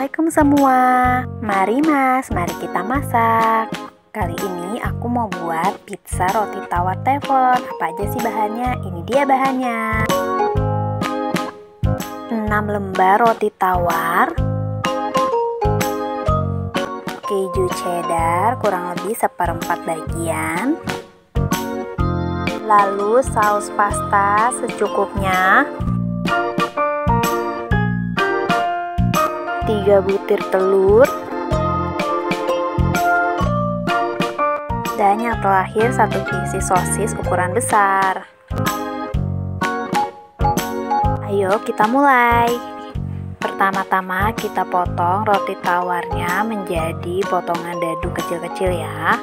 Assalamualaikum semua. Mari mari kita masak. Kali ini aku mau buat pizza roti tawar teflon. Apa aja sih bahannya? Ini dia bahannya. 6 lembar roti tawar, keju cheddar kurang lebih 1/4 bagian, lalu saus pasta secukupnya, 3 butir telur, dan yang terakhir 1 pieces sosis ukuran besar. Ayo kita mulai. Pertama-tama kita potong roti tawarnya menjadi potongan dadu kecil-kecil ya.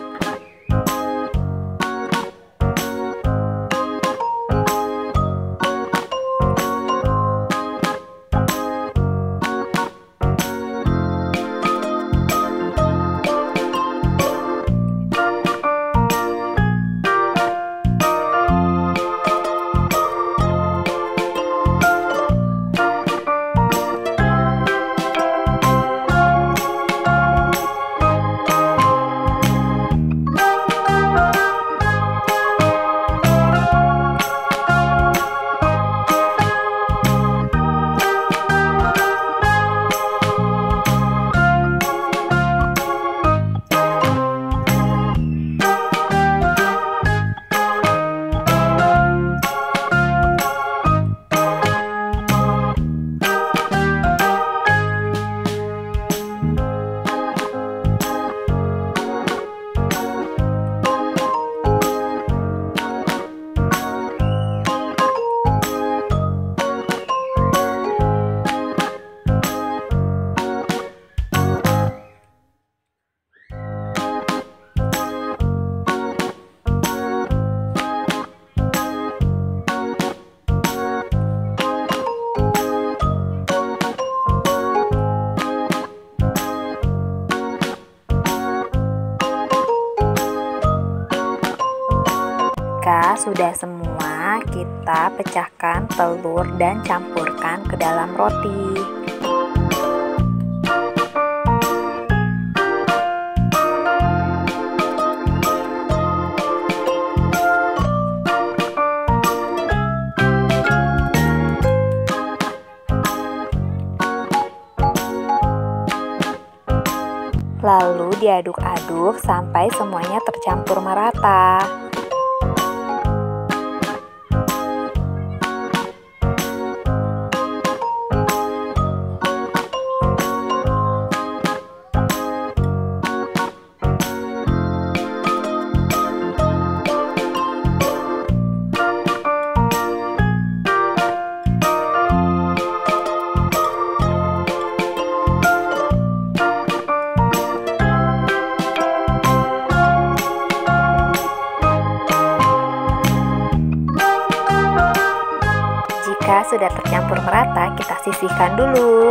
Jika sudah semua, kita pecahkan telur dan campurkan ke dalam roti. Lalu diaduk-aduk sampai semuanya tercampur merata. Jika sudah tercampur merata, kita sisihkan dulu.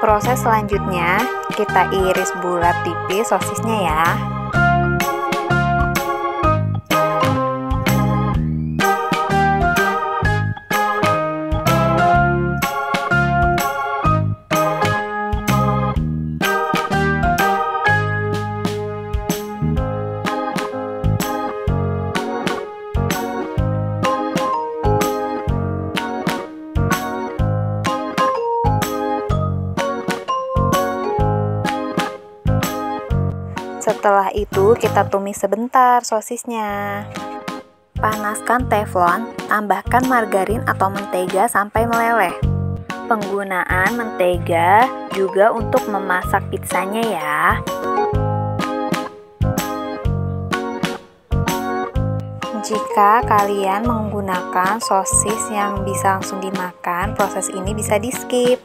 Proses selanjutnya, kita iris bulat tipis sosisnya ya. Setelah itu kita tumis sebentar sosisnya. Panaskan teflon, tambahkan margarin atau mentega sampai meleleh. Penggunaan mentega juga untuk memasak pizzanya ya. Jika kalian menggunakan sosis yang bisa langsung dimakan, proses ini bisa di-skip.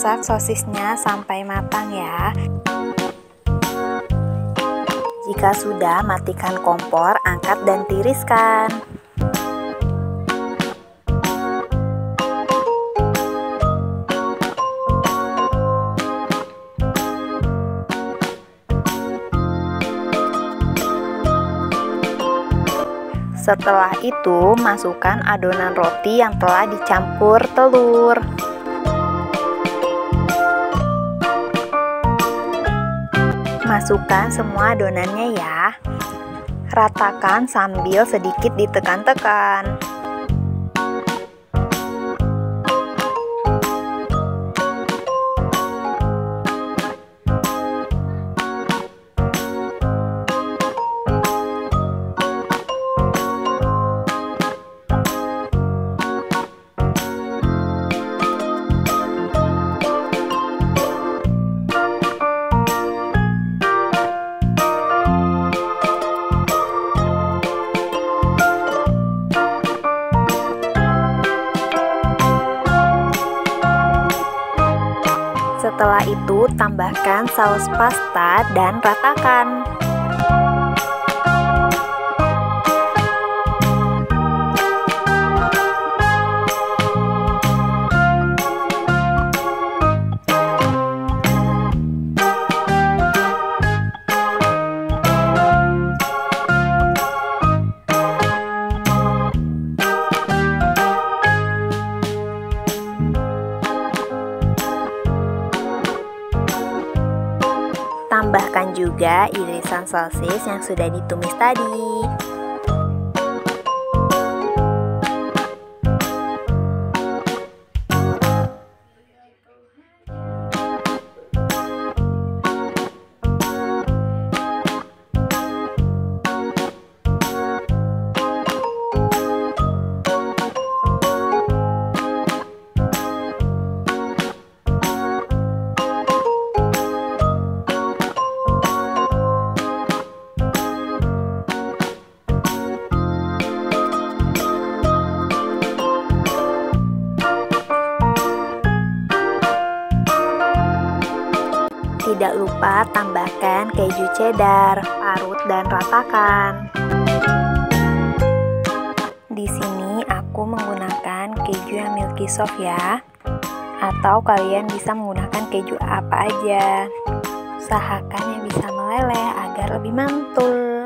masak sosisnya sampai matang ya. Jika sudah, matikan kompor, angkat dan tiriskan. Setelah itu, masukkan adonan roti yang telah dicampur telur. Masukkan semua adonannya ya. Ratakan sambil sedikit ditekan-tekan. Setelah itu, tambahkan saus pasta dan ratakan. Tambahkan juga irisan sosis yang sudah ditumis tadi. Tidak lupa tambahkan keju cheddar, parut dan ratakan. Di sini aku menggunakan keju yang milky soft ya. Atau kalian bisa menggunakan keju apa aja. Usahakan yang bisa meleleh agar lebih mantul.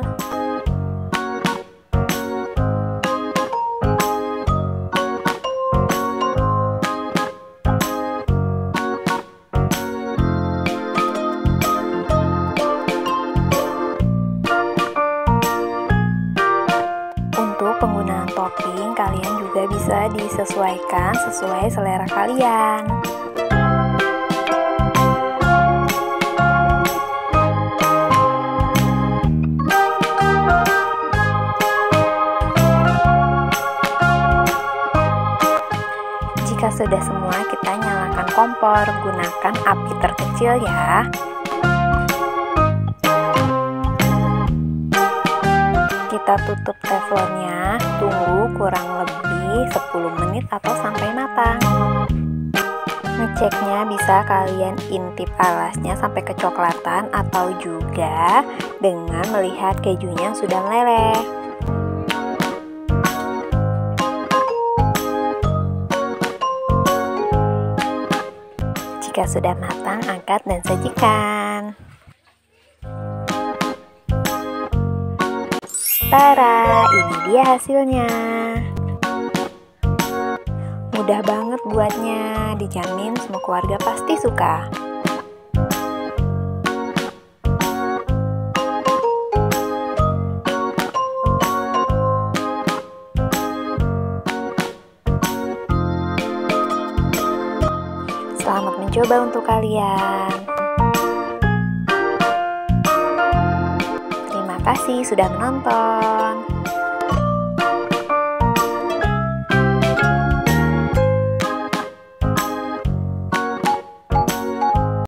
Untuk penggunaan topping, kalian juga bisa disesuaikan sesuai selera kalian. Jika sudah semua, kita nyalakan kompor, gunakan api terkecil ya. Kita tutup teflonnya, tunggu kurang lebih 10 menit atau sampai matang. Ngeceknya bisa kalian intip alasnya sampai kecoklatan atau juga dengan melihat kejunya yang sudah meleleh. Jika sudah matang, angkat dan sajikan. Tara, ini dia hasilnya. Mudah banget buatnya, dijamin semua keluarga pasti suka. Selamat mencoba untuk kalian. Terima kasih sudah menonton.